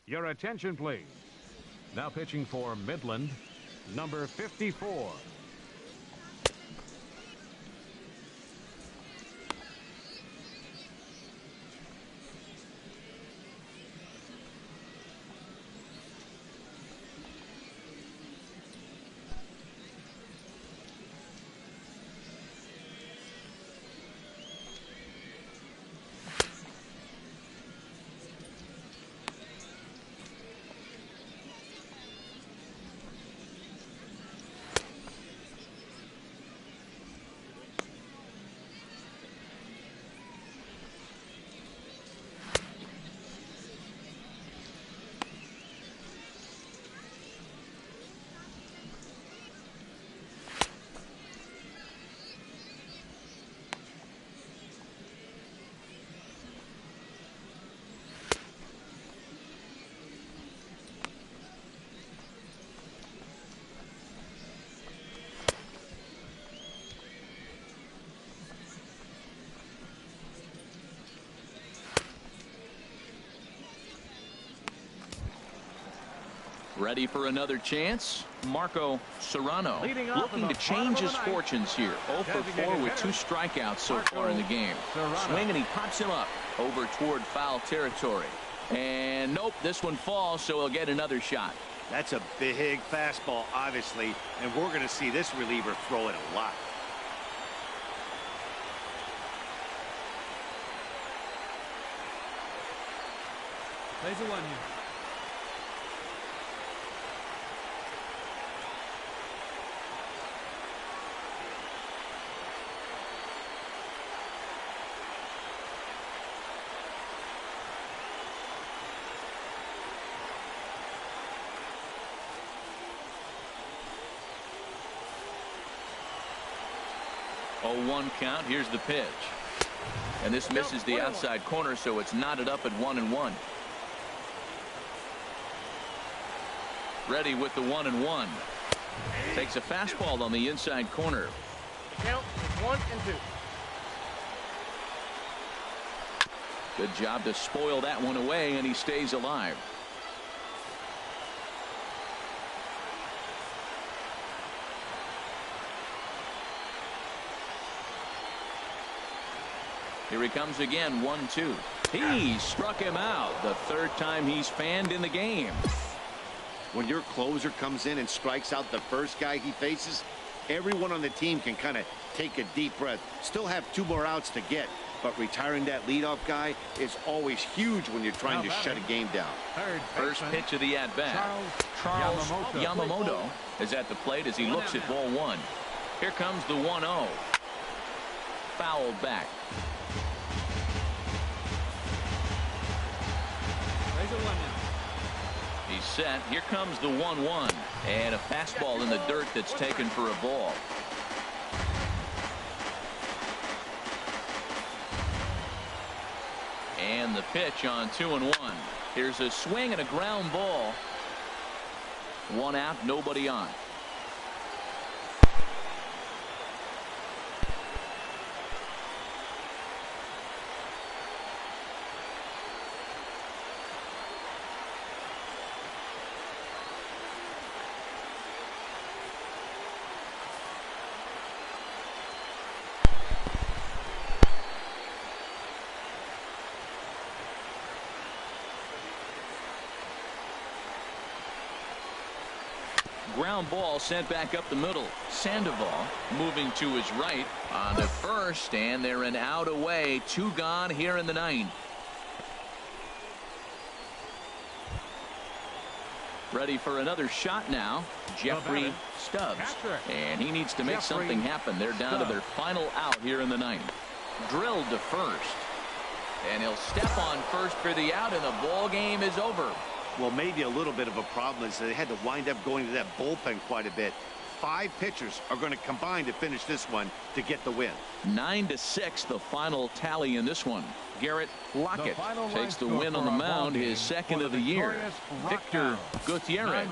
Your attention, please. Now pitching for Midland, number 54. Ready for another chance? Marco Serrano looking to change his fortunes here. 0 for 4 with 2 strikeouts so far in the game. Swing and he pops him up over toward foul territory. And nope, this one falls, so he'll get another shot. That's a big fastball, obviously, and we're going to see this reliever throw it a lot. Plays a 1 here. Oh, 1 count. Here's the pitch. And this misses the outside corner, so it's knotted up at 1-1. Ready with the 1-1. Takes a fastball on the inside corner. Count 1 and 2. Good job to spoil that one away, and he stays alive. Here he comes again, 1-2. He struck him out the 3rd time he's fanned in the game. When your closer comes in and strikes out the first guy he faces, everyone on the team can kind of take a deep breath. Still have 2 more outs to get, but retiring that leadoff guy is always huge when you're trying to shut a game down. First pitch of the at-bat. Charles Yamamoto is at the plate as he looks at ball 1. Here comes the 1-0. Fouled back. He's set. Here comes the 1-1. And a fastball in the dirt that's taken for a ball. And the pitch on 2-1. Here's a swing and a ground ball. 1 out, nobody on. Ground ball sent back up the middle. Sandoval moving to his right on the first, and they're an out away. 2 gone here in the 9th. Ready for another shot now. Jeffrey Stubbs. And he needs to make something happen. They're down to their final out here in the 9th. Drilled to first. And he'll step on first for the out, and the ball game is over. Well, maybe a little bit of a problem is they had to wind up going to that bullpen quite a bit. 5 pitchers are going to combine to finish this one to get the win. 9-6 the final tally in this one. Garrett Lockett takes the win on the mound, his second of the year. Victor Gutierrez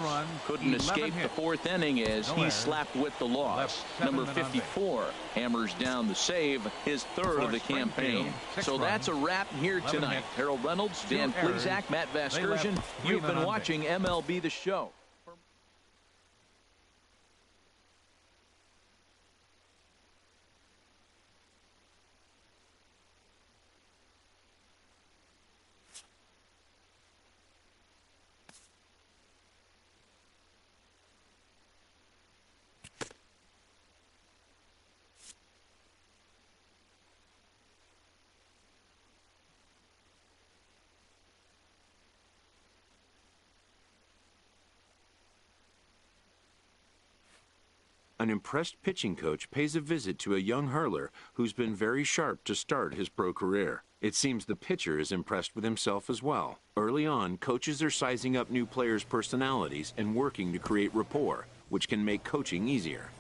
couldn't escape the 4th inning as he slapped with the loss. Number 54 hammers down the save, his 3rd of the campaign. So that's a wrap here tonight. Harold Reynolds, Dan Plesac, Matt Vasgersian. You've been watching MLB The Show. An impressed pitching coach pays a visit to a young hurler who's been very sharp to start his pro career. It seems the pitcher is impressed with himself as well. Early on, coaches are sizing up new players' personalities and working to create rapport, which can make coaching easier.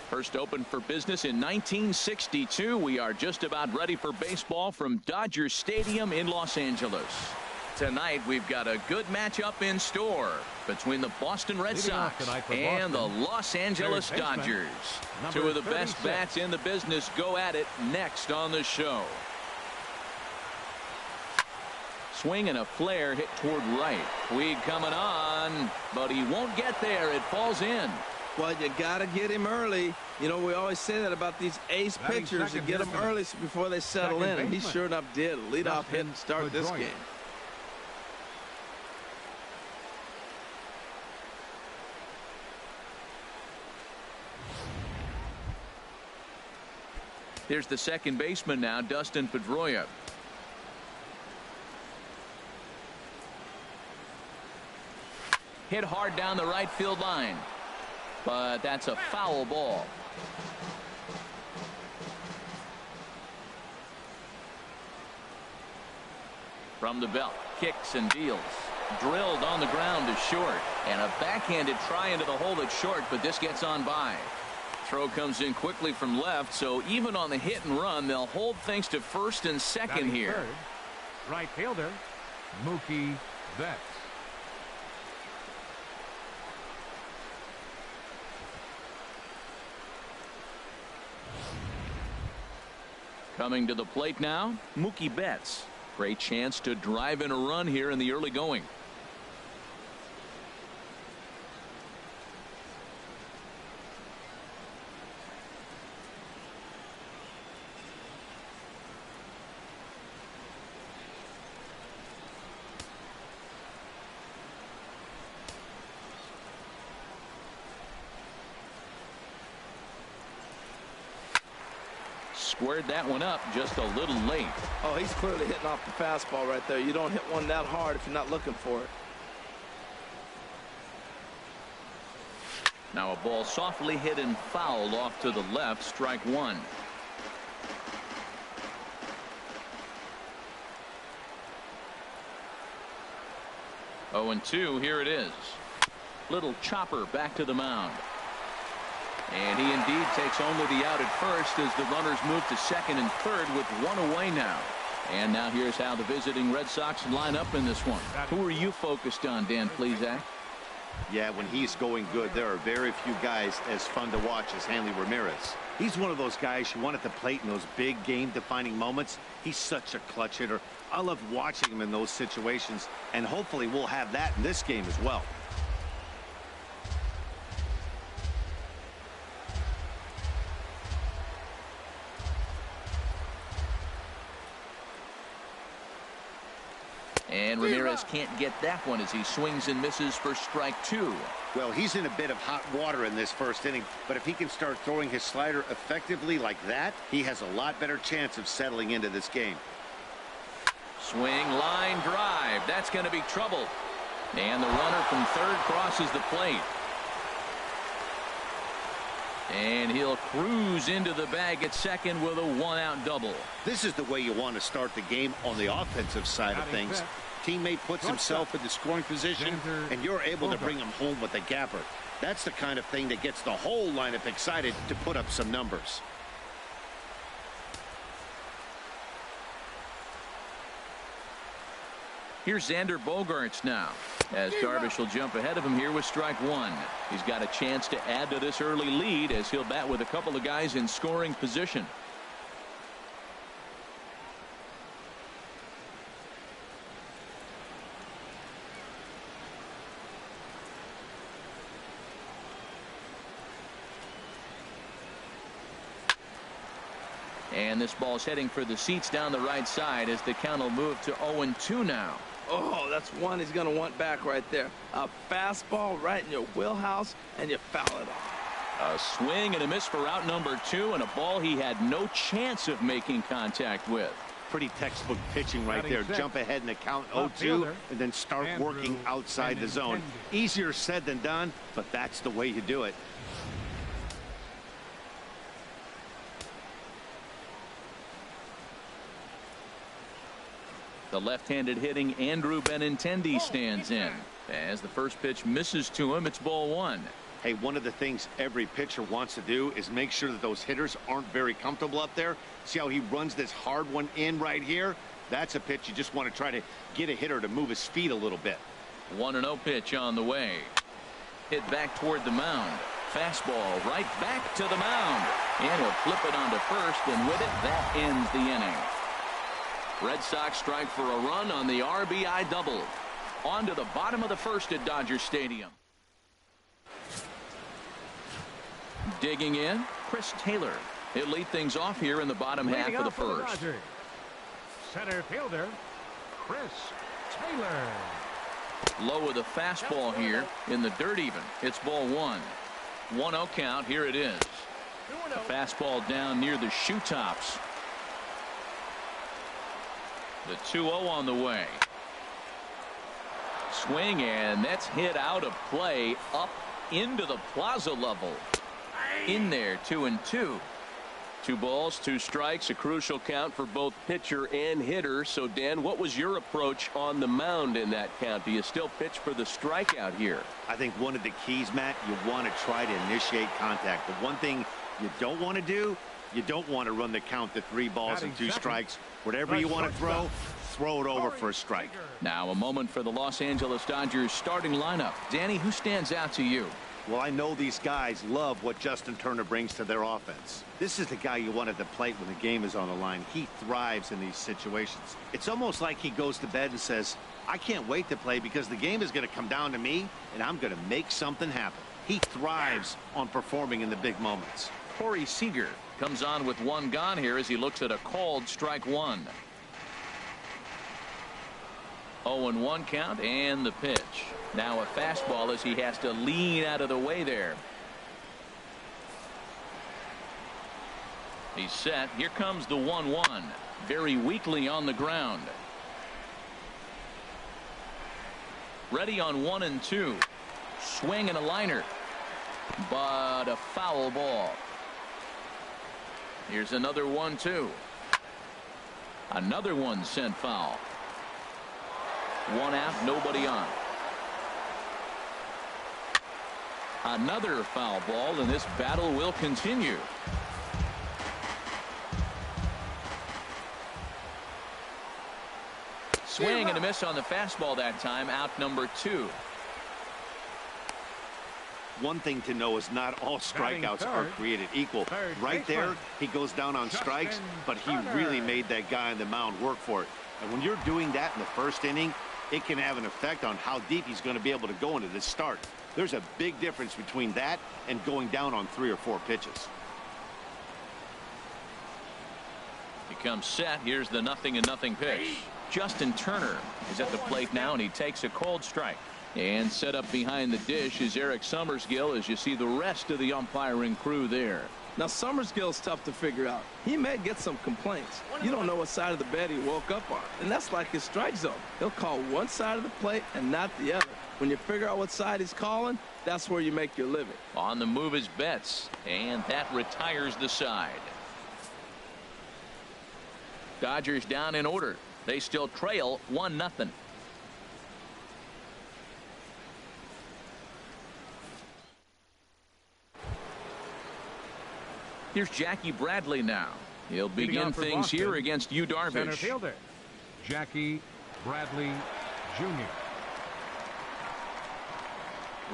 First opened for business in 1962. We are just about ready for baseball from Dodger Stadium in Los Angeles. Tonight we've got a good matchup in store between the Boston Red Sox and the Los Angeles Dodgers. Two of the best bats in the business go at it next on the show. Swing and a flare hit toward right. Puig coming on, but he won't get there. It falls in. Well, you got to get him early. You know, we always say that about these ace pitchers. You get them early before they settle in, and he sure enough did. Leadoff hit and start this game. Here's the second baseman now, Dustin Pedroia. Hit hard down the right field line. But that's a foul ball. From the belt, kicks and deals. Drilled on the ground to short. And a backhanded try into the hole at short, but this gets on by. Throw comes in quickly from left, so even on the hit and run, they'll hold things to first and second here. Third, right fielder, Mookie Betts. Coming to the plate now, Mookie Betts. Great chance to drive in a run here in the early going. Squared that one up just a little late. Oh, he's clearly hitting off the fastball right there. You don't hit one that hard if you're not looking for it. Now a ball softly hit and fouled off to the left. Strike one. Oh, and 2. Here it is. Little chopper back to the mound. And he indeed takes only the out at first as the runners move to second and third with one away now. And now here's how the visiting Red Sox line up in this one. Who are you focused on, Dan Plesac? Yeah, when he's going good, there are very few guys as fun to watch as Hanley Ramirez. He's one of those guys you want at the plate in those big game-defining moments. He's such a clutch hitter. I love watching him in those situations, and hopefully we'll have that in this game as well. And Ramirez can't get that one as he swings and misses for strike 2. Well, he's in a bit of hot water in this first inning, but if he can start throwing his slider effectively like that, he has a lot better chance of settling into this game. Swing, line drive. That's going to be trouble. And the runner from third crosses the plate. And he'll cruise into the bag at second with a one-out double. This is the way you want to start the game on the offensive side of things. Teammate puts himself in the scoring position, and you're able to bring him home with a gapper. That's the kind of thing that gets the whole lineup excited to put up some numbers. Here's Xander Bogaerts now, as Darvish will jump ahead of him here with strike 1. He's got a chance to add to this early lead as he'll bat with a couple of guys in scoring position. And this ball's heading for the seats down the right side as the count will move to 0-2 now. Oh, that's one he's going to want back right there. A fastball right in your wheelhouse, and you foul it off. A swing and a miss for out number 2, and a ball he had no chance of making contact with. Pretty textbook pitching right there. Jump ahead in the count 0-2 and then start working outside the zone. Easier said than done, but that's the way you do it. The left-handed hitting Andrew Benintendi stands in. As the first pitch misses to him, it's ball 1. Hey, one of the things every pitcher wants to do is make sure that those hitters aren't very comfortable up there. See how he runs this hard one in right here? That's a pitch you just want to try to get a hitter to move his feet a little bit. 1-0 pitch on the way. Hit back toward the mound. Fastball right back to the mound. And he'll flip it onto first, and with it, that ends the inning. Red Sox strike for a run on the RBI double. On to the bottom of the first at Dodger Stadium. Digging in, Chris Taylor. He'll lead things off here in the bottom half of the first. Center fielder, Chris Taylor. Low with a fastball here in the dirt even. It's ball 1. 1-0 count. Here it is. A fastball down near the shoe tops. The 2-0 on the way. Swing, and that's hit out of play up into the plaza level. In there, 2-2. 2 balls, 2 strikes, a crucial count for both pitcher and hitter. So, Dan, what was your approach on the mound in that count? Do you still pitch for the strikeout here? I think one of the keys, Matt, you want to try to initiate contact. The one thing you don't want to do, you don't want to run the count to 3 balls and 2 strikes. Whatever you want to throw it over for a strike. Now a moment for the Los Angeles Dodgers starting lineup. Danny, who stands out to you? Well, I know these guys love what Justin Turner brings to their offense. This is the guy you want at the plate when the game is on the line. He thrives in these situations. It's almost like he goes to bed and says, I can't wait to play because the game is going to come down to me and I'm going to make something happen. He thrives on performing in the big moments. Corey Seager comes on with 1 gone here as he looks at a called strike 1. 0-1 count and the pitch. Now a fastball as he has to lean out of the way there. He's set. Here comes the 1-1. Very weakly on the ground. Ready on 1-2. Swing and a liner. but a foul ball. Here's another 1-2. Another one sent foul. One out, nobody on. Another foul ball, and this battle will continue. Swing and a miss on the fastball that time. Out number 2. One thing to know is not all strikeouts are created equal. Right there, he goes down on strikes, but he really made that guy on the mound work for it. And when you're doing that in the first inning, it can have an effect on how deep he's going to be able to go into this start. There's a big difference between that and going down on 3 or 4 pitches. He comes set. Here's the 0-0 pitch. Justin Turner is at the plate now, and he takes a cold strike. And set up behind the dish is Eric Summersgill, as you see the rest of the umpiring crew there. Now, Summersgill's tough to figure out. He may get some complaints. You don't know what side of the bed he woke up on, and that's like his strike zone. He'll call one side of the plate and not the other. When you figure out what side he's calling, that's where you make your living. On the move is Betts, and that retires the side. Dodgers down in order. They still trail 1-0. Here's Jackie Bradley now. He'll begin things here against Yu Darvish. Center fielder, Jackie Bradley Jr.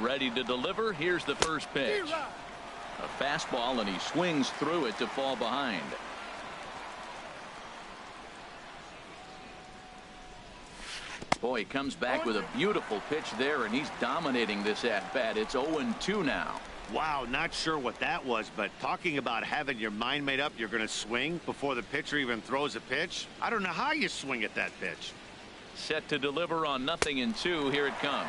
Ready to deliver. Here's the first pitch. A fastball, and he swings through it to fall behind. Boy, he comes back with a beautiful pitch there, and he's dominating this at-bat. It's 0-2 now. Wow, not sure what that was, but talking about having your mind made up you're going to swing before the pitcher even throws a pitch. I don't know how you swing at that pitch. Set to deliver on 0-2. Here it comes.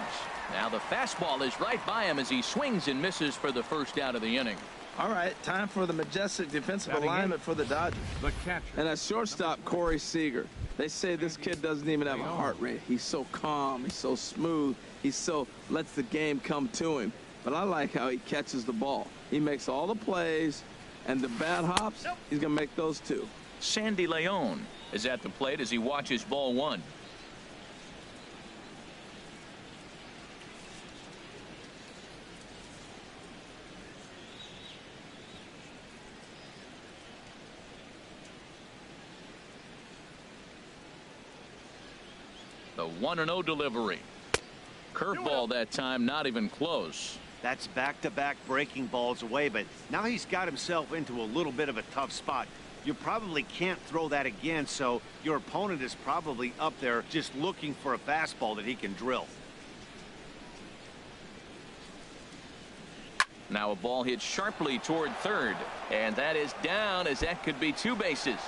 Now the fastball is right by him as he swings and misses for the first out of the inning. All right, time for the majestic defensive alignment for the Dodgers. The catcher. And at shortstop, Corey Seager. They say this kid doesn't even have a heart rate. He's so calm. He's so smooth. Lets the game come to him. But I like how he catches the ball. He makes all the plays, and the bad hops, he's going to make those too. Sandy Leon is at the plate as he watches ball 1. The 1-0 delivery. Curveball that time, not even close. That's back-to-back breaking balls away, but now he's got himself into a little bit of a tough spot. You probably can't throw that again, so your opponent is probably up there just looking for a fastball that he can drill. Now a ball hit sharply toward third, and that is down, as that could be 2 bases.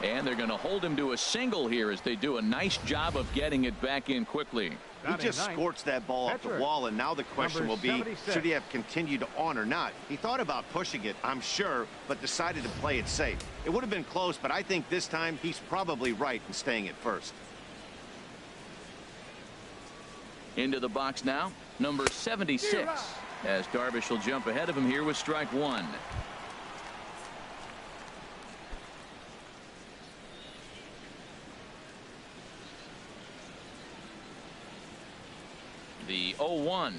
And they're going to hold him to a single here as they do a nice job of getting it back in quickly. He just scorched that ball off the wall, and now the question will be, should he have continued on or not? He thought about pushing it, I'm sure, but decided to play it safe. It would have been close, but I think this time he's probably right in staying at first. Into the box now, number 76, as Darvish will jump ahead of him here with strike 1. The 0-1.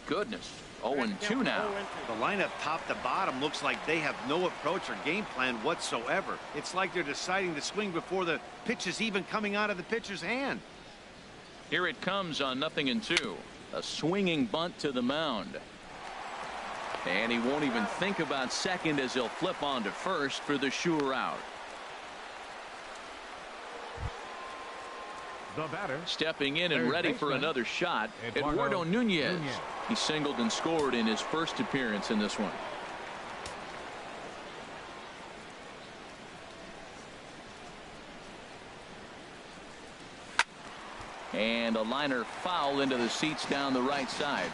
Goodness. 0-2 now. The lineup top to bottom looks like they have no approach or game plan whatsoever. It's like they're deciding to swing before the pitch is even coming out of the pitcher's hand. Here it comes on 0-2. A swinging bunt to the mound. And he won't even think about second as he'll flip on to first for the sure out. The batter, stepping in and ready for another shot, Eduardo Nunez. He singled and scored in his first appearance in this one. And a liner foul into the seats down the right side.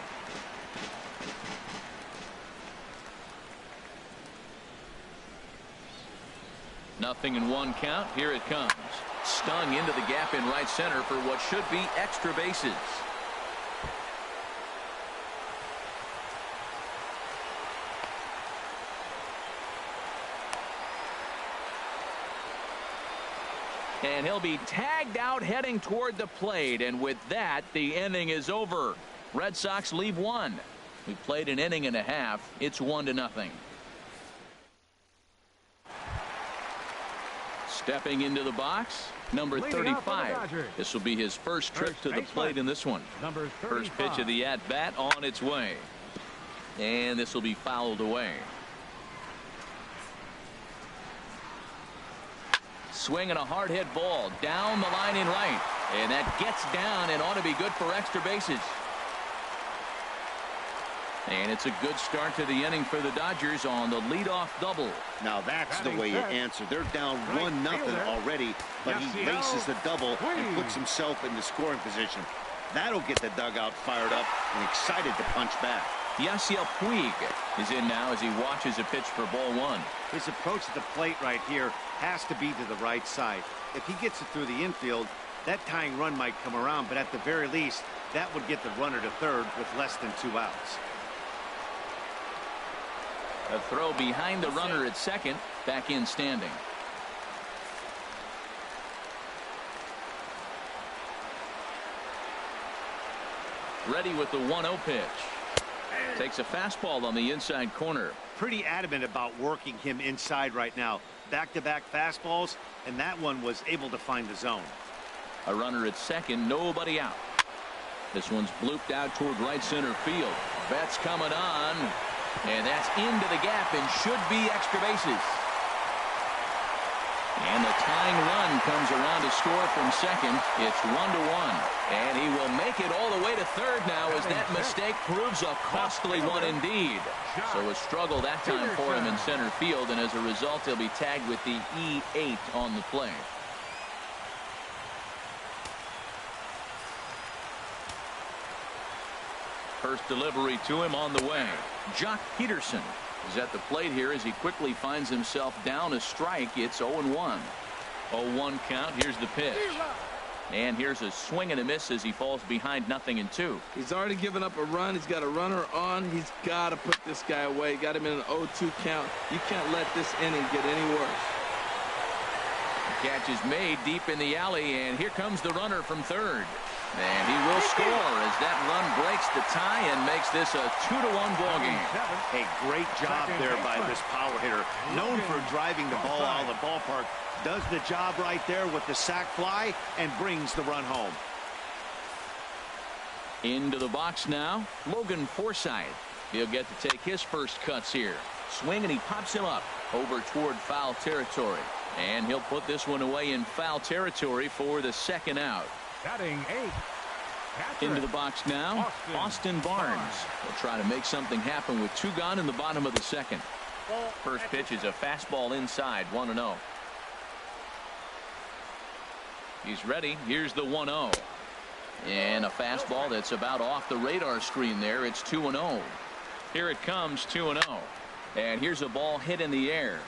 Nothing in 1 count. Here it comes. Stung into the gap in right center for what should be extra bases. And he'll be tagged out heading toward the plate. And with that, the inning is over. Red Sox leave one. We played an inning and a half. It's 1-0. Stepping into the box, number 35. This will be his first trip to the plate in this one. First pitch of the at-bat on its way. And this will be fouled away. Swinging a hard hit ball down the line in right. And that gets down and ought to be good for extra bases. And it's a good start to the inning for the Dodgers on the leadoff double. Now that's the way you answer. They're down 1-0 already, but he races the double and puts himself in the scoring position. That'll get the dugout fired up and excited to punch back. Yasiel Puig is in now as he watches a pitch for ball one. His approach to the plate right here has to be to the right side. If he gets it through the infield, that tying run might come around, but at the very least, that would get the runner to third with less than 2 outs. A throw behind the runner at second, back in standing. Ready with the 1-0 pitch. Takes a fastball on the inside corner. Pretty adamant about working him inside right now. Back-to-back fastballs, and that one was able to find the zone. A runner at second, nobody out. This one's blooped out toward right center field. Betts coming on, and that's into the gap and should be extra bases. And the tying run comes around to score from second. It's 1-1. And he will make it all the way to third now as that mistake proves a costly one indeed. So a struggle that time for him in center field, and as a result he'll be tagged with the E8 on the play. First delivery to him on the way. Jock Peterson is at the plate here as he quickly finds himself down a strike. It's 0-1. 0-1 count. Here's the pitch. And here's a swing and a miss as he falls behind 0-2. He's already given up a run. He's got a runner on. He's got to put this guy away. Got him in an 0-2 count. You can't let this inning get any worse. The catch is made deep in the alley, and here comes the runner from third. And he will score as that run breaks the tie and makes this a 2-1 ball game. A great job there by this power hitter. Known for driving the ball out of the ballpark. Does the job right there with the sac fly and brings the run home. Into the box now, Logan Forsythe. He'll get to take his first cuts here. Swing, and he pops him up over toward foul territory. And he'll put this one away in foul territory for the second out. Batting 8. Into the box now, Austin Barnes will try to make something happen with 2 gone in the bottom of the second. First pitch is a fastball inside, 1-0. He's ready. Here's the 1-0. And a fastball that's about off the radar screen there. It's 2-0. Here it comes, 2-0. And here's a ball hit in the air.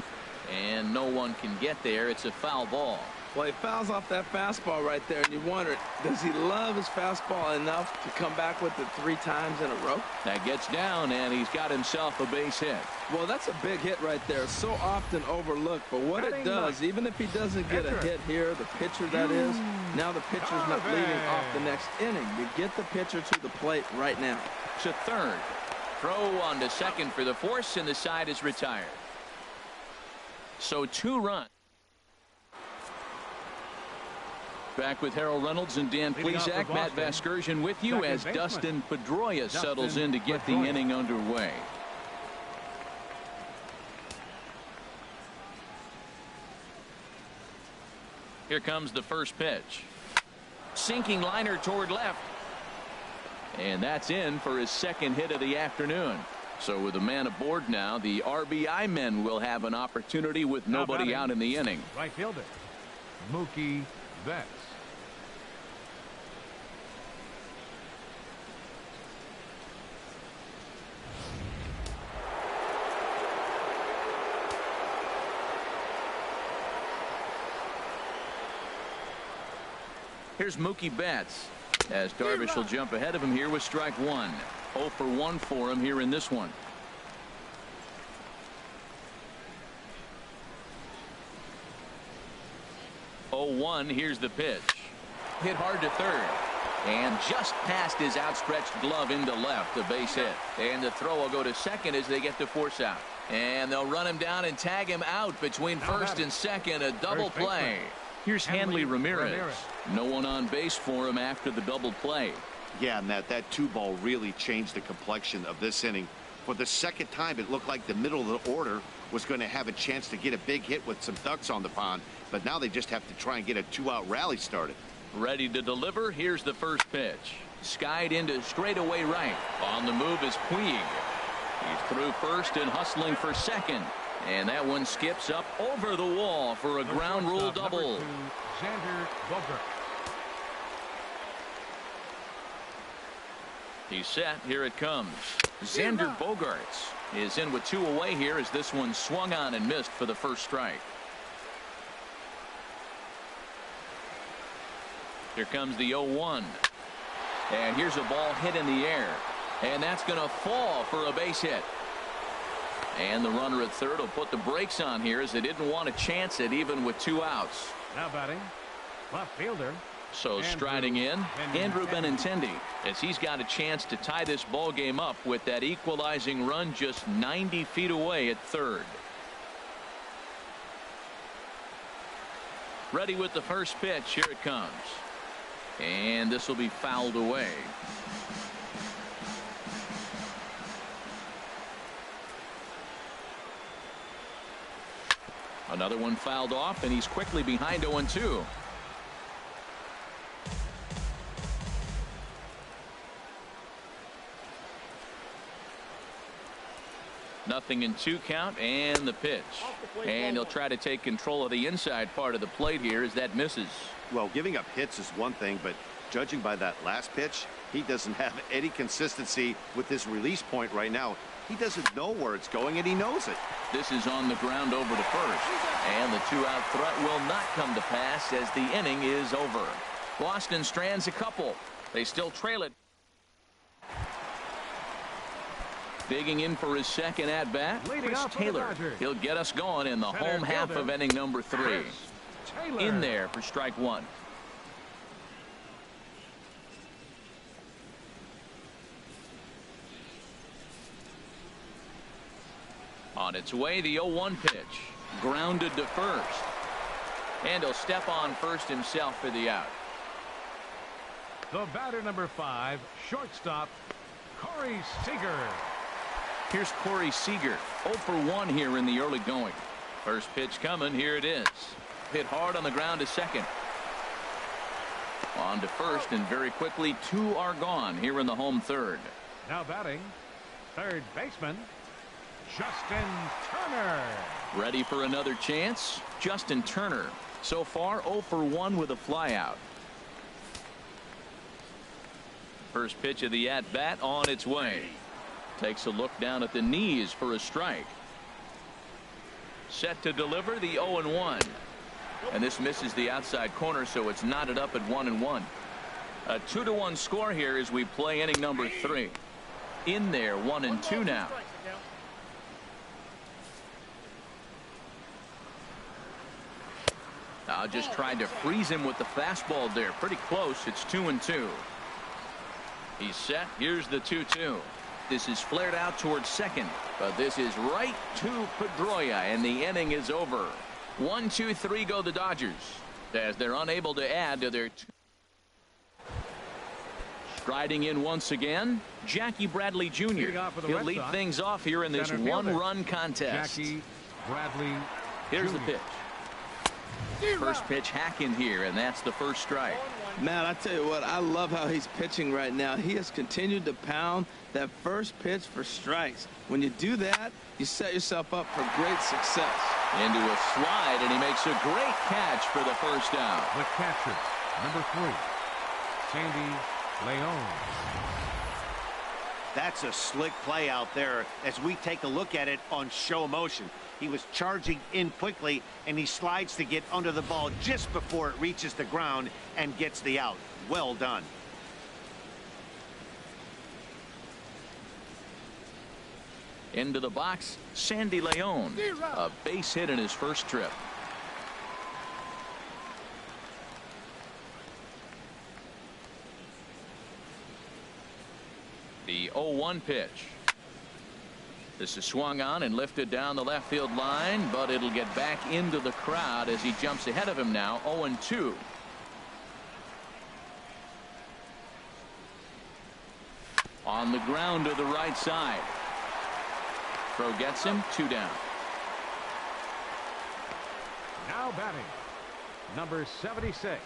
And no one can get there. It's a foul ball. Well, he fouls off that fastball right there, and you wonder, does he love his fastball enough to come back with it 3 times in a row? That gets down, and he's got himself a base hit. Well, that's a big hit right there. So often overlooked, but what it does, even if he doesn't get a hit here, the pitcher that is, now the pitcher's not leading off the next inning. You get the pitcher to the plate right now. To third. Throw on to second for the force, and the side is retired. So 2 runs. Back with Harold Reynolds and Dan Plesac. Matt Vasgersian with you as Dustin Pedroia settles in to get the inning underway. Here comes the first pitch. Sinking liner toward left. And that's in for his second hit of the afternoon. So with a man aboard now, the RBI men will have an opportunity with nobody out in the inning. Right fielder, Mookie Betts. Here's Mookie Betts as Darvish will jump ahead of him here with strike 1. 0 for 1 for him here in this one. 0-1. Here's the pitch. Hit hard to third. And just past his outstretched glove into left, a base hit. And the throw will go to second as they get to force out. And they'll run him down and tag him out between first and second. A double play. Here's Hanley Ramirez. No one on base for him after the double play. Yeah, Matt, that 2-ball really changed the complexion of this inning. For the second time, it looked like the middle of the order was going to have a chance to get a big hit with some ducks on the pond. But now they just have to try and get a 2-out rally started. Ready to deliver. Here's the first pitch. Skied into straightaway right. On the move is Puig. He's through first and hustling for second. And that one skips up over the wall for a ground rule double. He's set. Here it comes. Xander Bogaerts is in with 2 away here as this one swung on and missed for the first strike. Here comes the 0-1. And here's a ball hit in the air. And that's going to fall for a base hit. And the runner at third will put the brakes on here as they didn't want to chance it even with 2 outs. Now batting, left fielder. So striding in, Andrew Benintendi, as he's got a chance to tie this ball game up with that equalizing run just 90 feet away at third. Ready with the first pitch. Here it comes. And this will be fouled away. Another one fouled off, and he's quickly behind 0-2. Nothing in 2 count, and the pitch. And he'll try to take control of the inside part of the plate here as that misses. Well, giving up hits is one thing, but judging by that last pitch, he doesn't have any consistency with his release point right now. He doesn't know where it's going, and he knows it. This is on the ground over to first. And the 2-out threat will not come to pass as the inning is over. Boston strands a couple. They still trail it. Digging in for his second at-bat, Chris Taylor. He'll get us going in the home half of inning number 3. In there for strike 1. On its way, the 0-1 pitch. Grounded to first. And he'll step on first himself for the out. The batter number 5, shortstop, Corey Seager. Here's Corey Seager, 0 for 1 here in the early going. First pitch coming. Here it is. Hit hard on the ground to second. On to first, and very quickly 2 are gone here in the home third. Now batting, third baseman, Justin Turner. Ready for another chance. Justin Turner, so far 0 for 1 with a flyout. First pitch of the at-bat on its way. Takes a look down at the knees for a strike. Set to deliver the 0-1. And this misses the outside corner, so it's knotted up at 1-1. A 2-1 score here as we play inning number 3. In there, 1-2 now. Now just tried to freeze him with the fastball there. Pretty close. It's 2-2. He's set. Here's the 2-2. This is flared out towards second, but this is right to Pedroia, and the inning is over. 1-2-3 go the Dodgers as they're unable to add to their. Striding in once again, Jackie Bradley Jr. He'll lead things off here in this one-run contest. Jackie Bradley. Here's the pitch. First pitch hack in here, and that's the first strike. Man, I tell you what, I love how he's pitching right now. He has continued to pound that first pitch for strikes. When you do that, you set yourself up for great success. Into a slide, and he makes a great catch for the first out. The catcher, number 3, Sandy Leon. That's a slick play out there as we take a look at it on show motion. He was charging in quickly, and he slides to get under the ball just before it reaches the ground and gets the out. Well done. Into the box, Sandy Leon. A base hit in his first trip. 0-1 pitch. This is swung on and lifted down the left field line, but it'll get back into the crowd as he jumps ahead of him now. 0-2. On the ground to the right side. Throw gets him. 2 down. Now batting, number 76.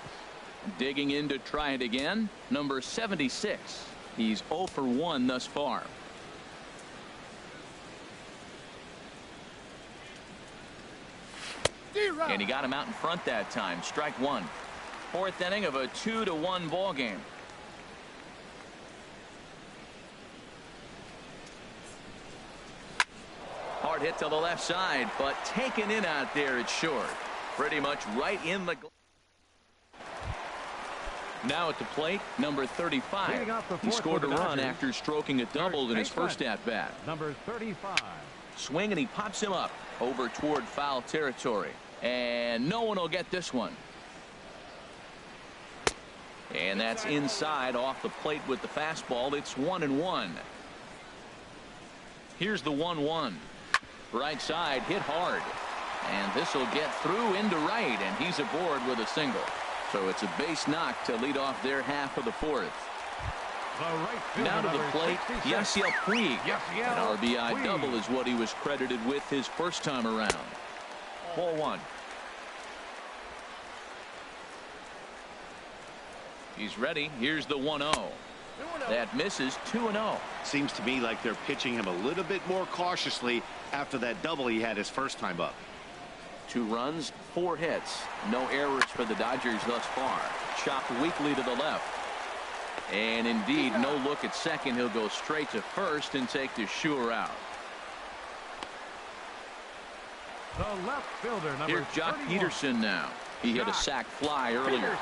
Digging in to try it again, number 76. He's 0 for 1 thus far. And he got him out in front that time. Strike 1. 4th inning of a 2-1 ball game. Hard hit to the left side, but taken in out there. It's short. Pretty much right in the. Now at the plate, number 35. He scored a run after stroking a double in his first at bat. Number 35. Swing and he pops him up over toward foul territory, and no one will get this one. And that's inside off the plate with the fastball. It's 1-1. Here's the 1-1. Right side hit hard, and this will get through into right, and he's aboard with a single. So it's a base knock to lead off their half of the 4th. Now to the plate, Yasiel Puig. An RBI double is what he was credited with his first time around. Ball 1. He's ready. Here's the 1-0. That misses. 2-0. Seems to me like they're pitching him a little bit more cautiously after that double he had his first time up. 2 runs, 4 hits. No errors for the Dodgers thus far. Chopped weakly to the left. And indeed, no look at second. He'll go straight to first and take the sure out. The left fielder, number Here's Jock 31. Peterson now. He hit a sac fly earlier.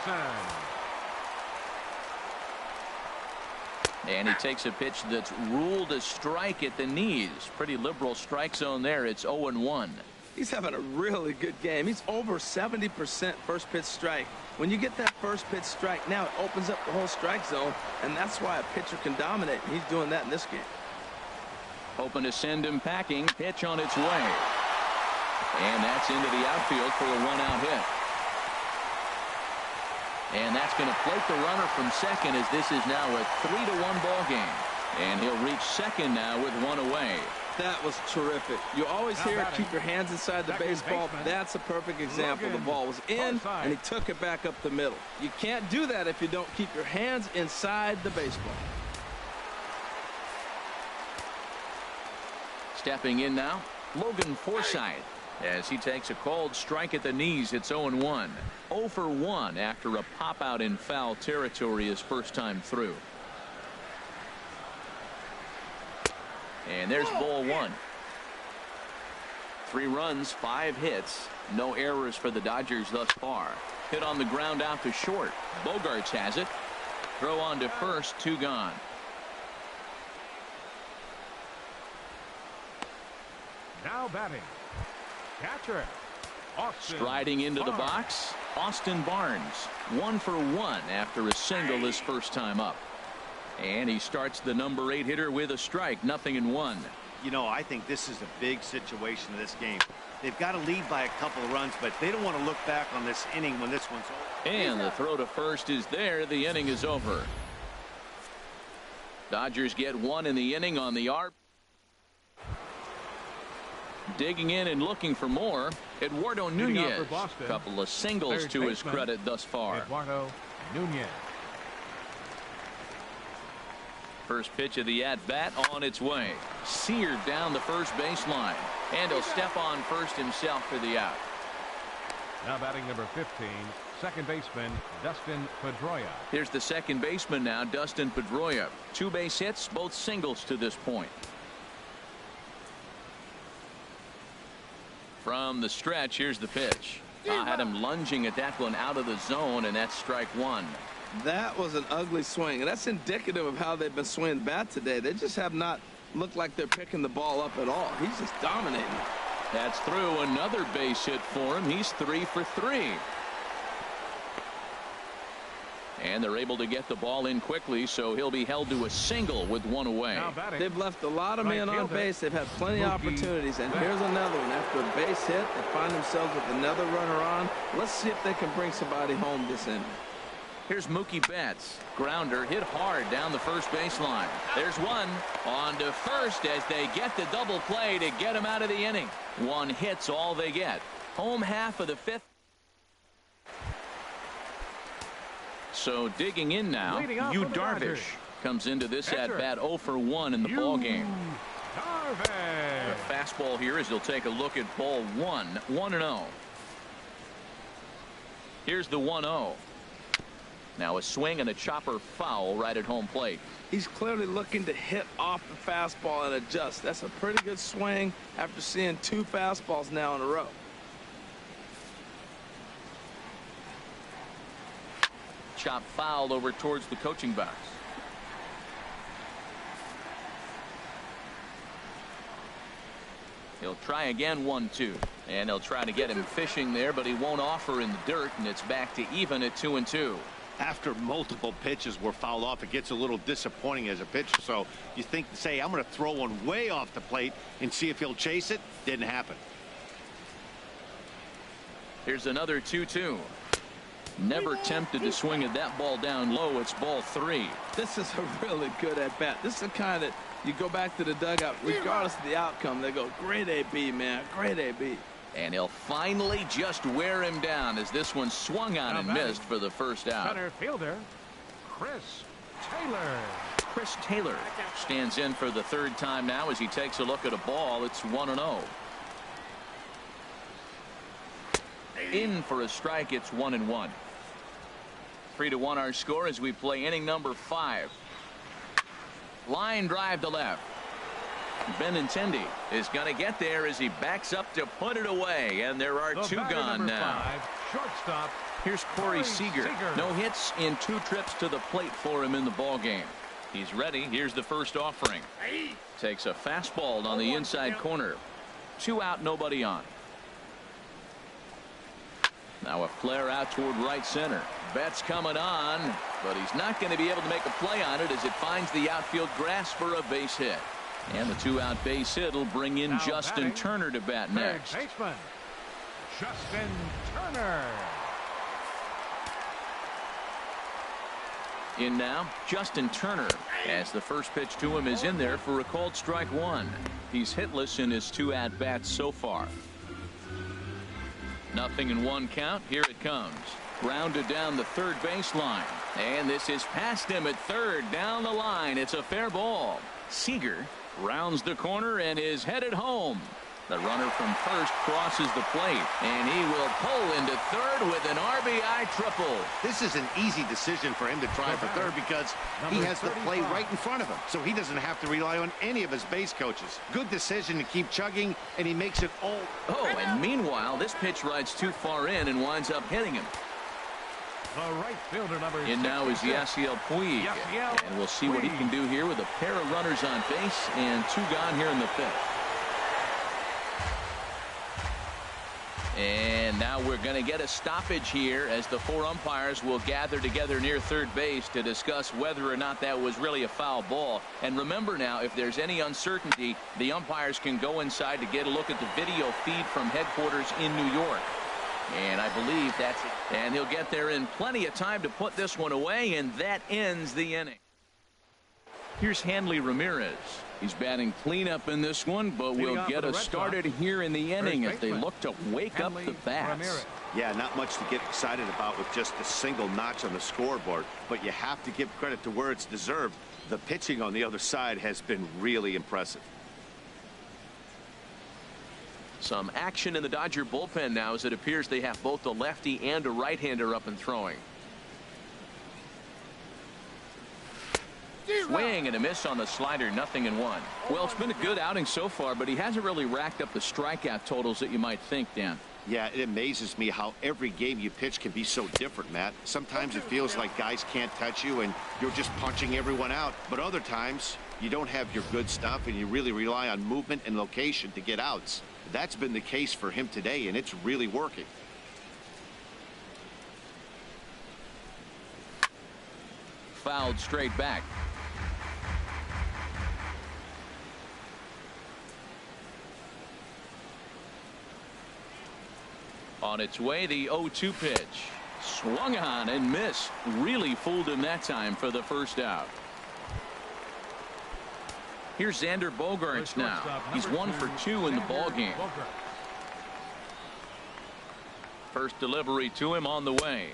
And he takes a pitch that's ruled a strike at the knees. Pretty liberal strike zone there. It's 0-1. He's having a really good game. He's over 70% first pitch strike. When you get that first pitch strike, now it opens up the whole strike zone, and that's why a pitcher can dominate. He's doing that in this game. Hoping to send him packing. Pitch on its way. And that's into the outfield for a 1-out hit. And that's going to plate the runner from second, as this is now a 3-1 ball game. And he'll reach second now with 1 away. That was terrific. You always hear keep your hands inside the baseball. That's a perfect example. The ball was in, and he took it back up the middle. You can't do that if you don't keep your hands inside the baseball. Stepping in now, Logan Forsythe, as he takes a cold strike at the knees. It's 0-1. 0 for 1 after a pop out in foul territory his first time through. And there's ball 1. 3 runs, 5 hits. No errors for the Dodgers thus far. Hit on the ground out to short. Bogarts has it. Throw on to first. 2 gone. Now batting, catcher Austin Striding into the Barnes. box, Austin Barnes. 1 for 1 after a single his first time up. And he starts the number 8 hitter with a strike. 0-1. You know, I think this is a big situation in this game. They've got to lead by a couple of runs, but they don't want to look back on this inning when this one's over. And the throw to first is there. The inning is over. Dodgers get 1 in the inning on the arc. Digging in and looking for more, Eduardo Nunez. Couple of singles to his credit thus far. Eduardo Nunez. First pitch of the at-bat on its way. Seared down the first baseline. And he'll step on first himself for the out. Now batting number 15, second baseman Dustin Pedroia. Here's the second baseman now, Dustin Pedroia. 2 base hits, both singles to this point. From the stretch, here's the pitch. Had him lunging at that one out of the zone, and that's strike 1. That was an ugly swing, and that's indicative of how they've been swinging the bat today. They just have not looked like they're picking the ball up at all. He's just dominating. That's through. Another base hit for him. He's 3 for 3. And they're able to get the ball in quickly, so he'll be held to a single with one away. They've left a lot of men on base. They've had plenty of opportunities. And here's another one. After a base hit, they find themselves with another runner on. Let's see if they can bring somebody home this inning. Here's Mookie Betts. Grounder hit hard down the first baseline. There's one on to first as they get the double play to get him out of the inning. One hit's all they get. Home half of the fifth. So digging in now, Yu Darvish comes into this at bat 0 for 1 in the ball game. A fastball here as he'll take a look at ball 1, 1-0. Here's the 1-0. Now a swing and a chopper foul right at home plate. He's clearly looking to hit off the fastball and adjust. That's a pretty good swing after seeing 2 fastballs now in a row. Chop foul over towards the coaching box. He'll try again 1-2. And he'll try to get him fishing there, but he won't offer in the dirt, and it's back to even at 2-2. After multiple pitches were fouled off, it gets a little disappointing as a pitcher. So you think, say, I'm going to throw one way off the plate and see if he'll chase it. Didn't happen. Here's another 2-2. Never tempted to swing at that ball down low. It's ball 3. This is a really good at bat. This is the kind that you go back to the dugout, regardless of the outcome. They go, great AB, man, great AB. And he'll finally just wear him down as this one swung on and missed for the first out. Center fielder, Chris Taylor. Chris Taylor stands in for the 3rd time now as he takes a look at a ball. It's 1-0. In for a strike. It's 1-1. 3-1 our score as we play inning number 5. Line drive to left. Benintendi is going to get there as he backs up to put it away, and there are 2 gone now. 5, shortstop. Here's Corey Seager. No hits in 2 trips to the plate for him in the ball game. He's ready. Here's the first offering. Takes a fastball on the inside corner. 2 out, nobody on. Now a flare out toward right center. Betts coming on, but he's not going to be able to make a play on it as it finds the outfield grass for a base hit. And the 2-out base hit will bring in now Justin batting, Turner to bat next. Baseman, Justin Turner. In now, Justin Turner, as the first pitch to him is in there for a called strike 1. He's hitless in his 2 at-bats so far. 0-1 count. Here it comes. Grounded down the 3rd baseline. And this is past him at 3rd down the line. It's a fair ball. Seager rounds the corner and is headed home. The runner from first crosses the plate, and he will pull into 3rd with an RBI triple. This is an easy decision for him to try for 3rd because he has the play right in front of him, so he doesn't have to rely on any of his base coaches. Good decision to keep chugging, and he makes it all. Oh, and meanwhile, this pitch rides too far in and winds up hitting him. The right fielder, number in now is Yasiel Puig, and we'll see what he can do here with a pair of runners on base and 2 gone here in the 5th. And now we're going to get a stoppage here as the 4 umpires will gather together near 3rd base to discuss whether or not that was really a foul ball. And remember now, if there's any uncertainty, the umpires can go inside to get a look at the video feed from headquarters in New York. And I believe that's it. And he'll get there in plenty of time to put this one away, and that ends the inning. Here's Hanley Ramirez. He's batting cleanup in this one, but we'll get us started here in the inning as they look to wake up the bats. Yeah, not much to get excited about with just a single notch on the scoreboard, but you have to give credit to where it's deserved. The pitching on the other side has been really impressive. Some action in the Dodger bullpen now as it appears they have both a lefty and a right-hander up and throwing. Swing and a miss on the slider. 0-1. Well, it's been a good outing so far, but he hasn't really racked up the strikeout totals that you might think, Dan. Yeah, it amazes me how every game you pitch can be so different, Matt. Sometimes it feels like guys can't touch you and you're just punching everyone out. But other times you don't have your good stuff and you really rely on movement and location to get outs. That's been the case for him today, and it's really working. fouled straight back. On its way, the 0-2 pitch. Swung on and missed. Really fooled him that time for the first out. Here's Xander Bogaerts now. He's 1 for 2 in the ball game. First delivery to him on the way.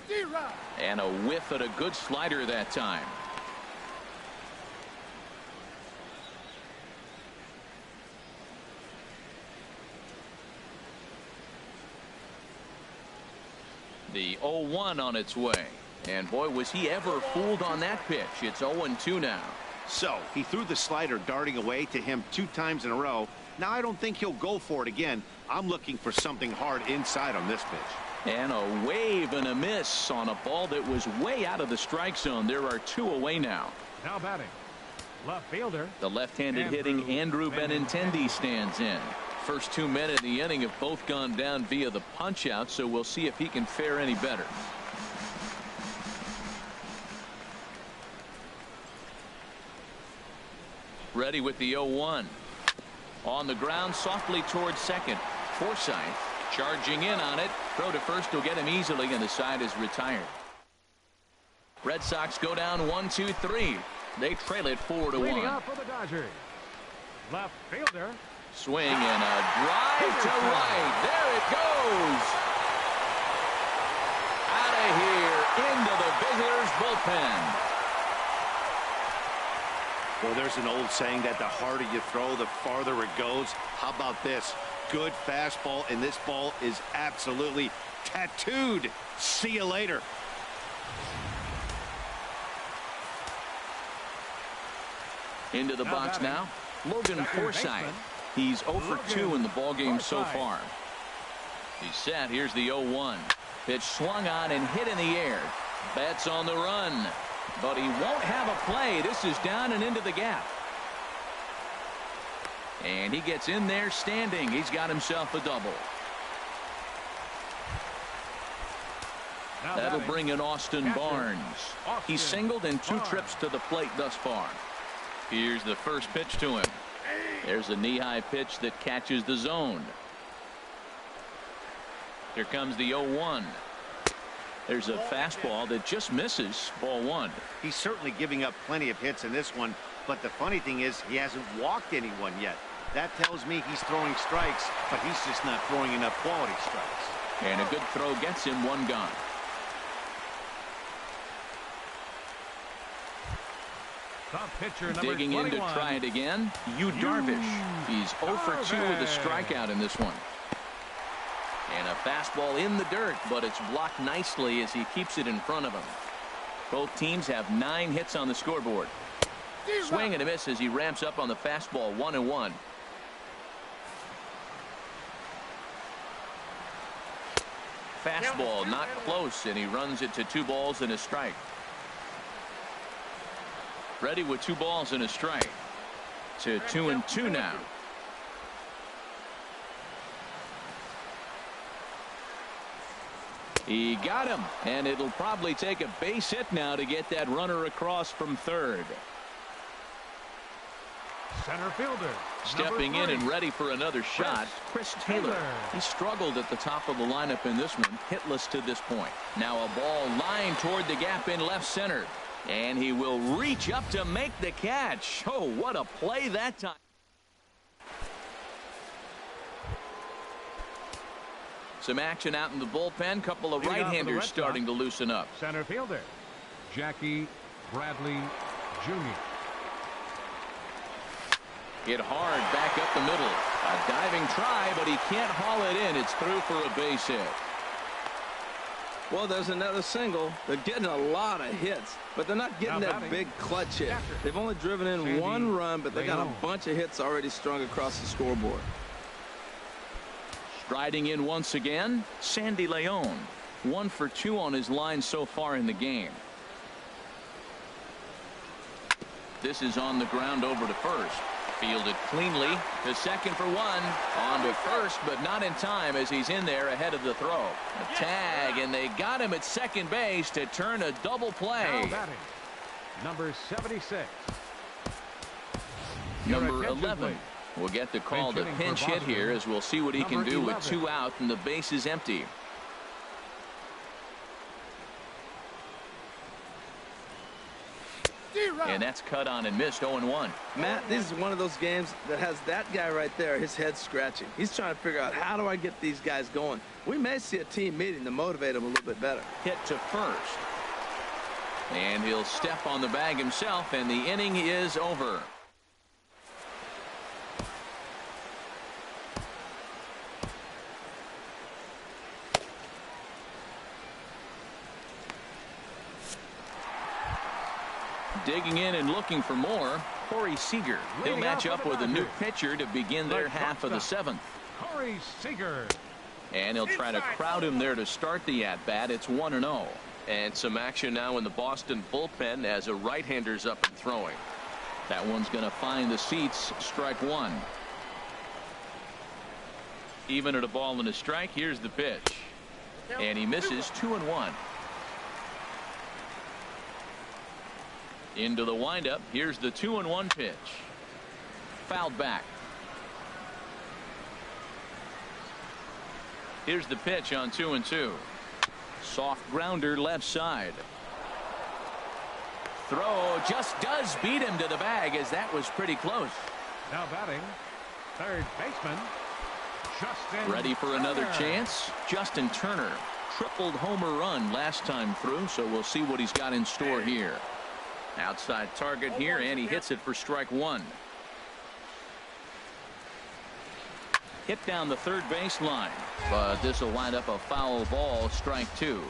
And a whiff at a good slider that time. The 0-1 on its way. And boy, was he ever fooled on that pitch. It's 0-2 now. So he threw the slider darting away to him 2 times in a row. Now I don't think he'll go for it again. I'm looking for something hard inside on this pitch. And a wave and a miss on a ball that was way out of the strike zone. There are 2 away now. Now batting, left fielder. The left-handed hitting Andrew Benintendi stands in. First 2 men in the inning have both gone down via the punch-out, so we'll see if he can fare any better. Ready with the 0-1. On the ground, softly towards second. Forsythe charging in on it. Throw to first will get him easily, and the side is retired. Red Sox go down 1-2-3. They trail it 4-1. Leading up for the Dodgers. Left fielder. Swing and a drive to right. There it goes. Out of here into the visitors' bullpen. Well, there's an old saying that the harder you throw, the farther it goes. How about this? Good fastball, and this ball is absolutely tattooed. See you later. Into the box now, Logan Forsythe. He's 0 for 2 in the ballgame so far. He's set. Here's the 0-1. Pitch swung on and hit in the air. Betts on the run. But he won't have a play. This is down and into the gap. And he gets in there standing. He's got himself a double. That'll bring in Austin Barnes. He's singled in 2 trips to the plate thus far. Here's the first pitch to him. There's a knee-high pitch that catches the zone. Here comes the 0-1. There's a fastball that just misses. Ball 1. He's certainly giving up plenty of hits in this one, but the funny thing is he hasn't walked anyone yet. That tells me he's throwing strikes, but he's just not throwing enough quality strikes. And a good throw gets him 1 gone. Top pitcher, number Digging 21. in to try it again. Yu Darvish. He's 0 for 2 with a strikeout in this one. And a fastball in the dirt, but it's blocked nicely as he keeps it in front of him. Both teams have 9 hits on the scoreboard. Swing and a miss as he ramps up on the fastball. 1-1. Fastball not close, and he runs it to 2 balls and a strike. Ready with 2 balls and a strike. To 2-2 now. He got him, and it'll probably take a base hit now to get that runner across from third. Center fielder. Stepping in and ready for another shot, Chris Taylor. He struggled at the top of the lineup in this one, hitless to this point. Now a ball lined toward the gap in left center, and he will reach up to make the catch. Oh, what a play that time. Some action out in the bullpen. Couple of right-handers starting to loosen up. Center fielder, Jackie Bradley Jr. Hit hard back up the middle. A diving try, but he can't haul it in. It's through for a base hit. Well, there's another single. They're getting a lot of hits, but they're not getting that big clutch hit. They've only driven in 1 run, but they got a bunch of hits already strung across the scoreboard. Striding in once again, Sandy Leon. 1 for 2 on his line so far in the game. This is on the ground over to first. Fielded cleanly to second for 1. On to first, but not in time as he's in there ahead of the throw. A tag, and they got him at second base to turn a double play. Number 76. Number 11 will get the call to pinch hit here, as we'll see what he can do with 2 out and the base is empty. And that's cut on and missed. 0-1. Matt, this is one of those games that has that guy right there, his head scratching. He's trying to figure out, how do I get these guys going? We may see a team meeting to motivate them a little bit better. Hit to first. And he'll step on the bag himself, and the inning is over. Digging in and looking for more, Corey Seager. He'll match up with a new pitcher to begin their half of the 7th. Corey Seager. And he'll try to crowd him there to start the at-bat. It's 1-0. And some action now in the Boston bullpen as a right-hander's up and throwing. That one's going to find the seats. Strike 1. Even at a ball and a strike, here's the pitch. And he misses. 2-1. Into the windup. Here's the 2-1 pitch. Fouled back. Here's the pitch on 2-2. Soft grounder left side. Throw just does beat him to the bag, as that was pretty close. Now batting, third baseman, Justin. Ready for another chance. Justin Turner tripled homer run last time through, so we'll see what he's got in store here. Outside target here, and he hits it for strike 1. Hit down the third base line, but this will wind up a foul ball. Strike 2.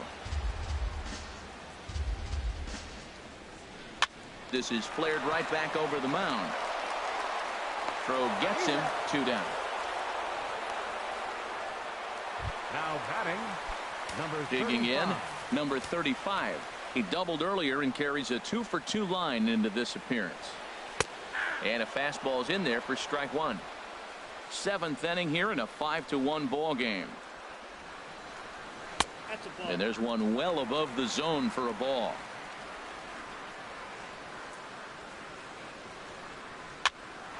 This is flared right back over the mound. Throw gets him. 2 down. Now batting, number 35. Digging in, number 35. He doubled earlier and carries a 2-for-2 line into this appearance. And a fastball's in there for strike 1. 7th inning here in a 5-1 ball game. And there's one well above the zone for a ball.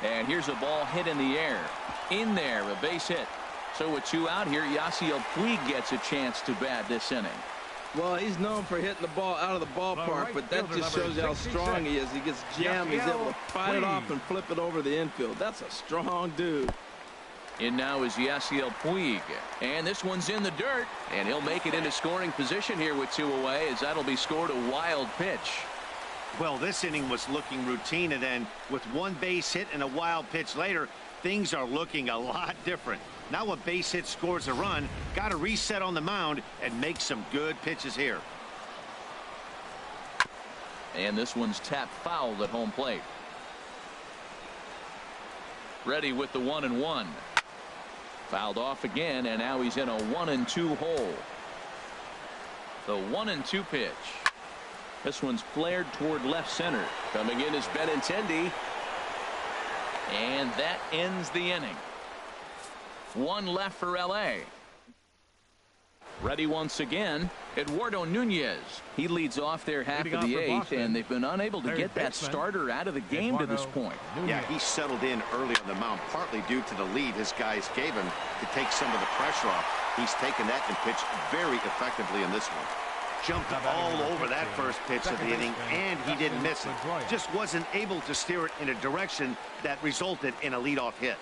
And here's a ball hit in the air. In there, a base hit. So with 2 out here, Yasiel Puig gets a chance to bat this inning. Well, he's known for hitting the ball out of the ballpark, but that just shows you how strong he is. He gets jammed, he's able to fight it off and flip it over the infield. That's a strong dude. In now is Yasiel Puig, and this one's in the dirt, and he'll make it into scoring position here with 2 away, as that'll be scored a wild pitch. Well, this inning was looking routine, and then with 1 base hit and a wild pitch later, things are looking a lot different. Now a base hit scores a run, got to reset on the mound and make some good pitches here. And this one's tapped foul at home plate. Ready with the 1-1. Fouled off again, and now he's in a 1-2 hole. The 1-2 pitch. This one's flared toward left center. Coming in is Benintendi. And that ends the inning. 1 left for LA. Ready once again, Eduardo Nunez. He leads off their half of the 8th, and they've been unable to get that starter out of the game to this point. Yeah, he settled in early on the mound, partly due to the lead his guys gave him to take some of the pressure off. He's taken that and pitched very effectively in this one. Jumped all over that first pitch of the inning, and he didn't miss it. Just wasn't able to steer it in a direction that resulted in a leadoff hit.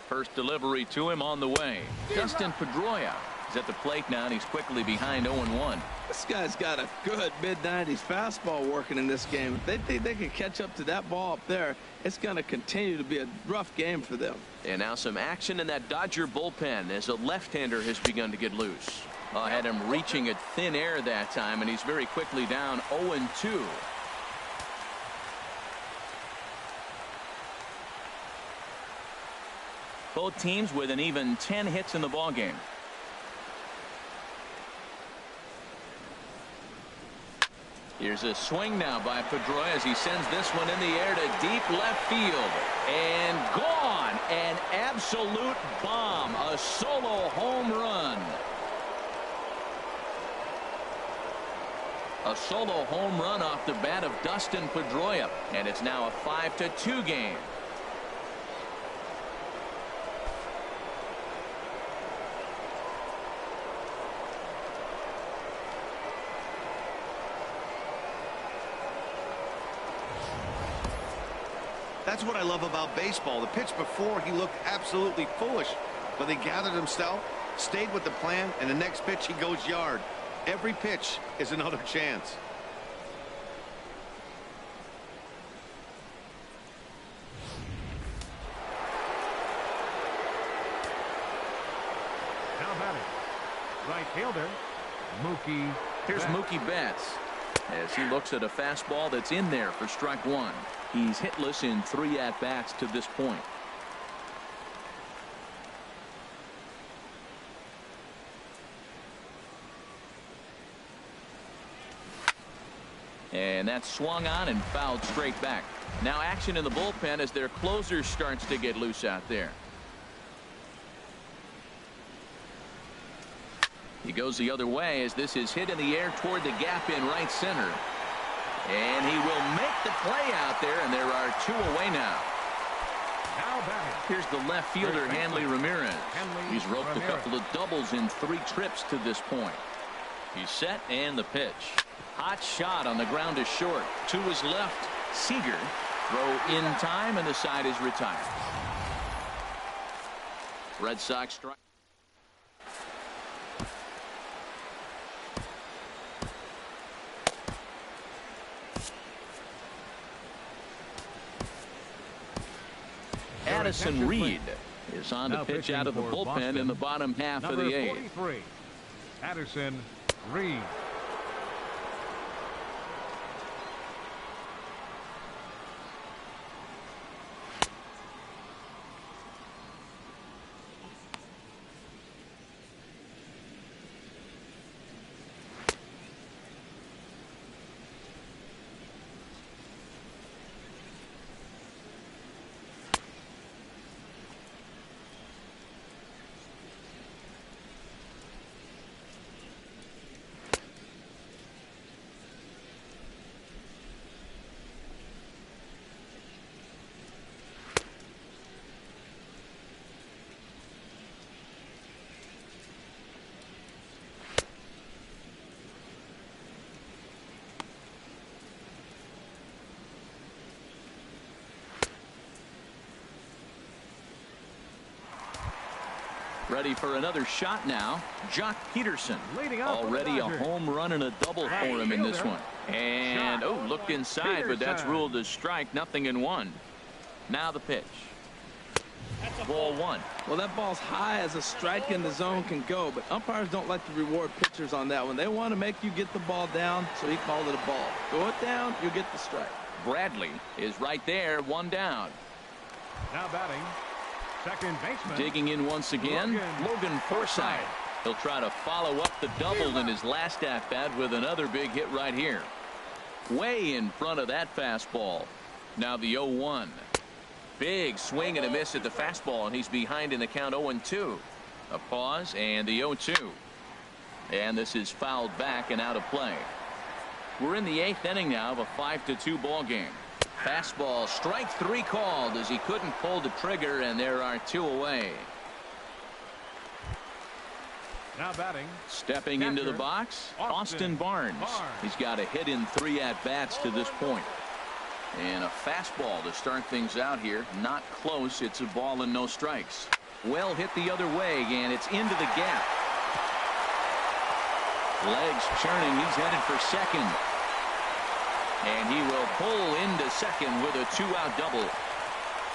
First delivery to him on the way. Dustin Pedroia is at the plate now, and he's quickly behind 0-1. This guy's got a good mid-90s fastball working in this game. If they think they can catch up to that ball up there, it's going to continue to be a rough game for them. And now some action in that Dodger bullpen as a left-hander has begun to get loose. Had him reaching at thin air that time, and he's very quickly down 0-2. Both teams with an even 10 hits in the ballgame. Here's a swing now by Pedroia as he sends this one in the air to deep left field. And gone. An absolute bomb. A solo home run. A solo home run off the bat of Dustin Pedroia, and it's now a 5-2 game. That's what I love about baseball. The pitch before, he looked absolutely foolish, but they gathered himself, stayed with the plan, and the next pitch he goes yard. Every pitch is another chance. Now batting, right fielder, Mookie. Here's Mookie Betts as he looks at a fastball that's in there for strike one. He's hitless in 3 at-bats to this point. And that's swung on and fouled straight back. Now action in the bullpen as their closer starts to get loose out there. He goes the other way as this is hit in the air toward the gap in right center. And he will make the play out there, and there are 2 away now. Here's the left fielder, Hanley Ramirez. He's roped a couple of doubles in 3 trips to this point. He's set, and the pitch. Hot shot on the ground is short. To his left, Seager. Throw in time, and the side is retired. Red Sox strike. Addison Reed is on to pitch out of the bullpen Boston, in the bottom half of the 8th. 43, Addison Reed. Ready for another shot now. Jock Peterson. Already a home run and a double for him in this one. And, oh, looked inside, but that's ruled as strike. 0-1. Now the pitch. Ball 1. Well, that ball's high as a strike in the zone can go, but umpires don't like to reward pitchers on that one. They want to make you get the ball down, so he called it a ball. Go it down, you get the strike. Bradley is right there, 1 down. Now batting, second baseman. Digging in once again, Logan Forsythe. He'll try to follow up the double in his last at-bat with another big hit right here. Way in front of that fastball. Now the 0-1. Big swing and a miss at the fastball, and he's behind in the count 0-2. A pause and the 0-2. And this is fouled back and out of play. We're in the 8th inning now of a 5-2 ball game. Fastball, strike 3 called as he couldn't pull the trigger, and there are 2 away. Now batting. Stepping into the box, Austin Barnes. He's got a hit in 3 at-bats to this point. And a fastball to start things out here. Not close. It's a ball and no strikes. Well hit the other way, and it's into the gap. Legs churning. He's headed for second. And he will pull into second with a 2-out double.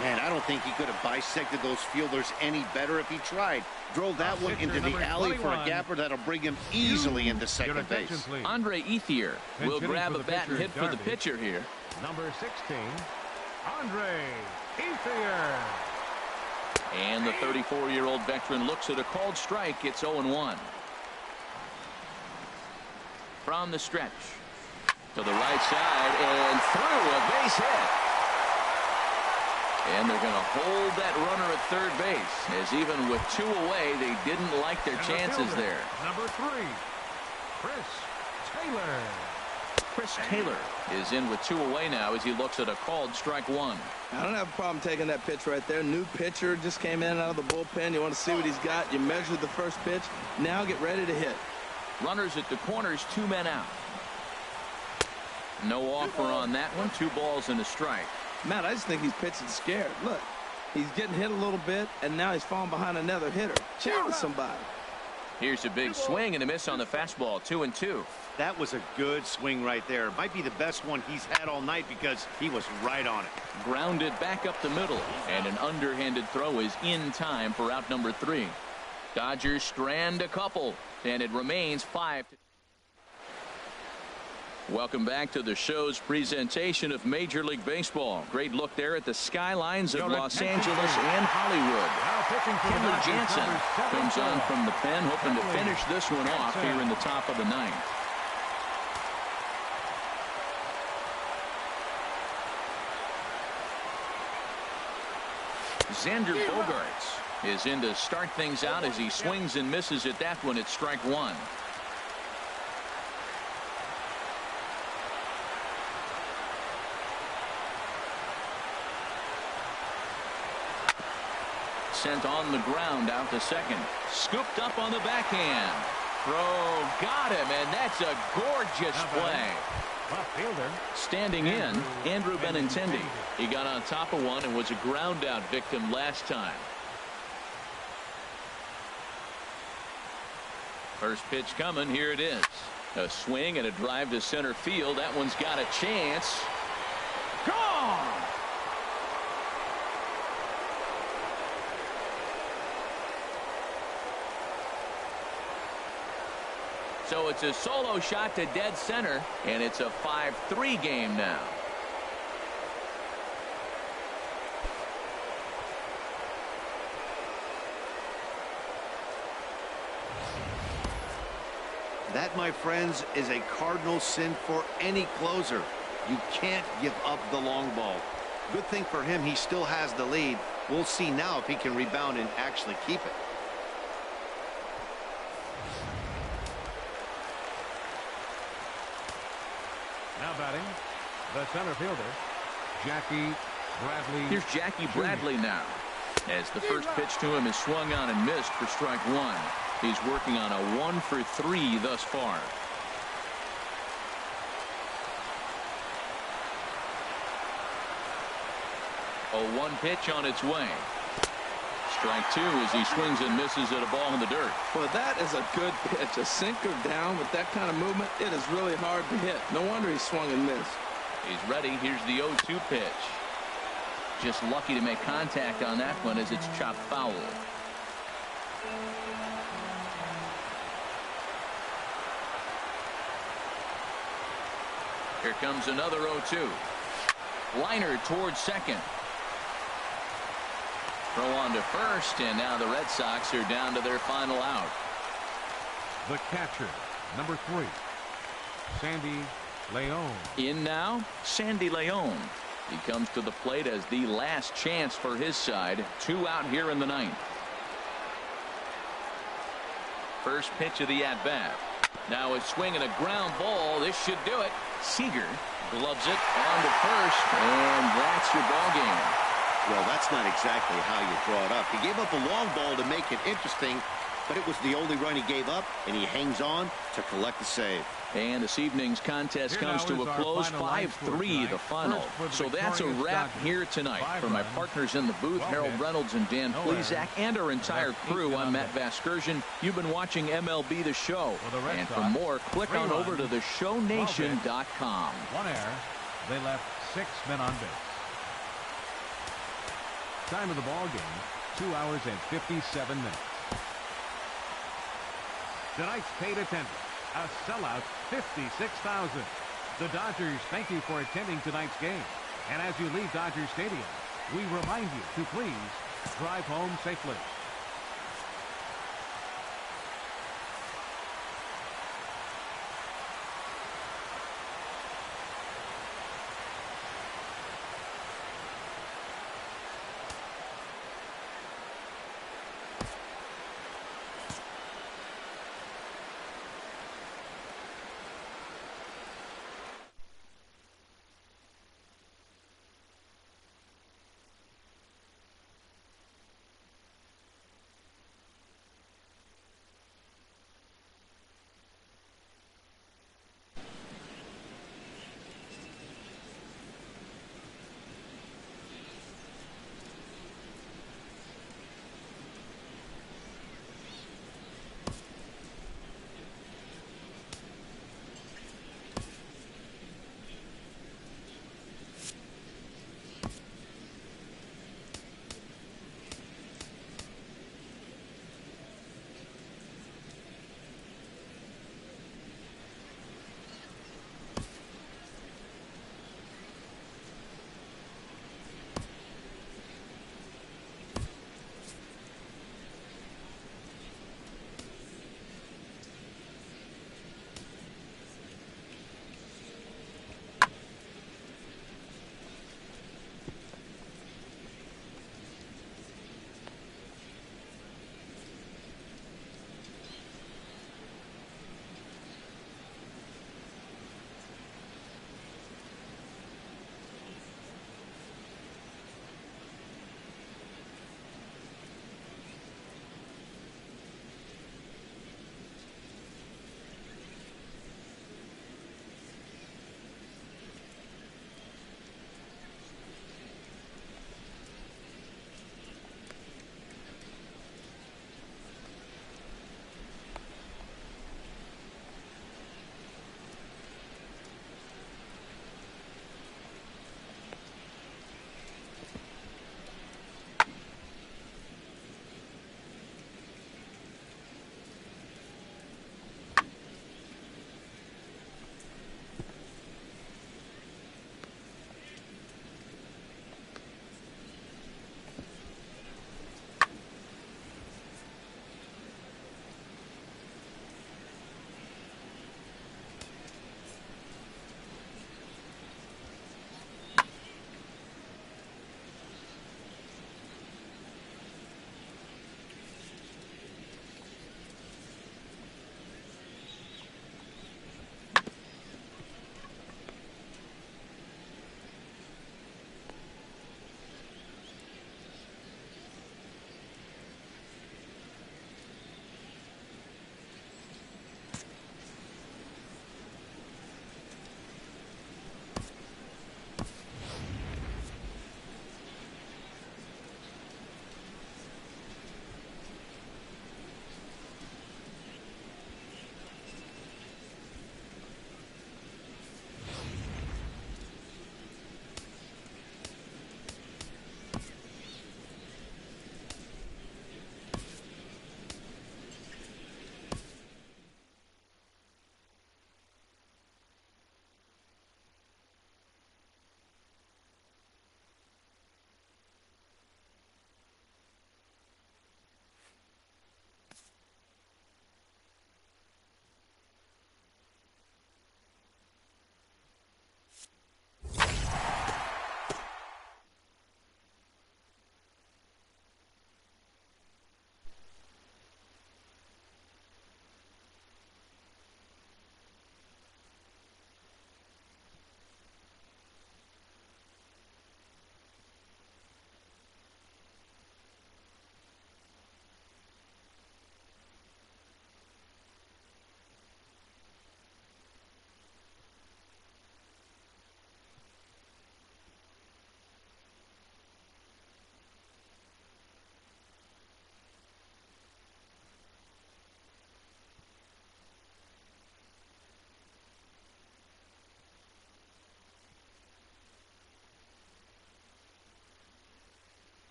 Man, I don't think he could have bisected those fielders any better if he tried. Drove that one into the alley for a gapper that'll bring him easily into second base. Andre Ethier will grab a bat and hit for the pitcher here. Number 16, Andre Ethier. And the 34-year-old veteran looks at a called strike. It's 0-1. From the stretch. To the right side and through a base hit. And they're going to hold that runner at third base, as even with 2 away, they didn't like their chances there. Number 3, Chris Taylor. Chris Taylor is in with 2 away now as he looks at a called strike 1. I don't have a problem taking that pitch right there. New pitcher just came in out of the bullpen. You want to see what he's got. You measured the first pitch. Now get ready to hit. Runners at the corners, 2 men out. No offer on that one. 2 balls and a strike. Matt, I just think he's pitching scared. Look, he's getting hit a little bit, and now he's falling behind another hitter. Challenge somebody. Here's a big swing and a miss on the fastball. 2-2. That was a good swing right there. Might be the best one he's had all night because he was right on it. Grounded back up the middle, and an underhanded throw is in time for out number 3. Dodgers strand a couple, and it remains 5. Welcome back to the show's presentation of Major League Baseball. Great look there at the skylines of Los Angeles and Hollywood. Kenley Jansen comes on from the pen, hoping to finish this one off here in the top of the 9th. Xander Bogaerts is in to start things out as he swings and misses at that one at strike 1. Sent on the ground out to second. Scooped up on the backhand. Throw got him, and that's a gorgeous play. Standing in, Andrew Benintendi. He got on top of one and was a ground out victim last time. First pitch coming. Here it is. A swing and a drive to center field. That one's got a chance. Gone! So it's a solo shot to dead center, and it's a 5-3 game now. That, my friends, is a cardinal sin for any closer. You can't give up the long ball. Good thing for him, he still has the lead. We'll see now if he can rebound and actually keep it. Now batting, the center fielder, Jackie Bradley. Here's Jackie Bradley now, as the first pitch to him is swung on and missed for strike 1. He's working on a 1 for 3 thus far. A 1 pitch on its way. Strike 2 as he swings and misses at a ball in the dirt. Well, that is a good pitch. A sinker down with that kind of movement, it is really hard to hit. No wonder he swung and missed. He's ready. Here's the 0-2 pitch. Just lucky to make contact on that one as it's chopped foul. Here comes another 0-2. Liner towards second. Throw on to first, and now the Red Sox are down to their final out. The catcher, number 3, Sandy Leon. In now, Sandy Leon. He comes to the plate as the last chance for his side. 2 out here in the 9th. First pitch of the at-bat. Now a swing and a ground ball. This should do it. Seager gloves it on to first, and that's your ball game. Well, that's not exactly how you draw it up. He gave up a long ball to make it interesting, but it was the only run he gave up, and he hangs on to collect the save. And this evening's contest comes to a close, 5-3 the final. So that's a wrap here tonight. For my partners in the booth, Harold Reynolds and Dan Plesac, and our entire crew, I'm Matt Vasgersian. You've been watching MLB The Show. And for more, click on over to theshownation.com. 1 error. They left 6 men on base. Time of the ball game, 2 hours and 57 minutes. Tonight's paid attendance, a sellout 56,000. The Dodgers thank you for attending tonight's game. And as you leave Dodger Stadium, we remind you to please drive home safely.